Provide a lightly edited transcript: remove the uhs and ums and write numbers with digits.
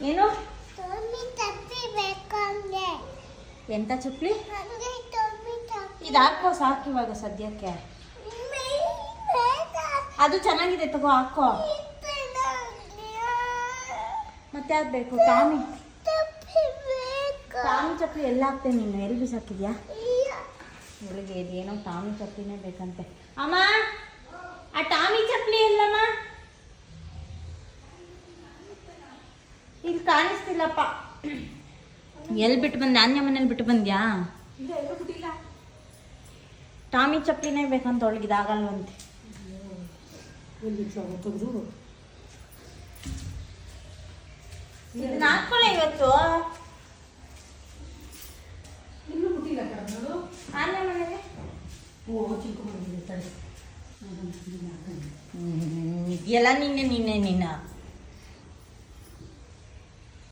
ಏನು ಎಂತ ಚಪ್ಪಲಿ? ಇದು ಹಾಕೋ ಸಾಕು ಇವಾಗ ಸದ್ಯಕ್ಕೆ. ಅದು ಚೆನ್ನಾಗಿದೆ ತಗೋ ಹಾಕೋ. ಮತ್ತೆ ಯಾವ್ದು ಬೇಕು? ಟಾಮಿ ಚಪ್ಪಲಿ ಎಲ್ಲ ಹಾಕ್ತೇನೆ. ನೀನು ಎಲ್ಲಿ ಬಿಸಾಕಿದ್ಯಾ? ಇವಳಿಗೆ ಇದೇನೋ ಟಾಮಿ ಚಪ್ಪಲಿನೇ ಬೇಕಂತೆ. ಅಮ್ಮ ಆ ಟಾಮಿ ಚಪ್ಪಲಿ ಎಲ್ಲಮ್ಮ? ಇಲ್ಲಿ ಕಾಣಿಸ್ತಿಲ್ಲಪ್ಪ. ಎಲ್ಲಿ ಬಿಟ್ಟು ಬಂದೆ? ನಾನ್ಯ ಮನೇಲಿ ಬಿಟ್ಟು ಬಂದ್ಯಾ? ಟಾಮಿ ಚಪ್ಪಲಿನೇ ಬೇಕಂತ ಅವಳಿಗೆ. ಇದಾಗಲ್ವಂತೆ. ಇದನ್ನ ಹಾಕೊಳ್ಳ ಇವತ್ತು. ನಾನ್ಯ ಮನೇಲಿ ಇದೆಯಲ್ಲ ನಿನ್ನೆ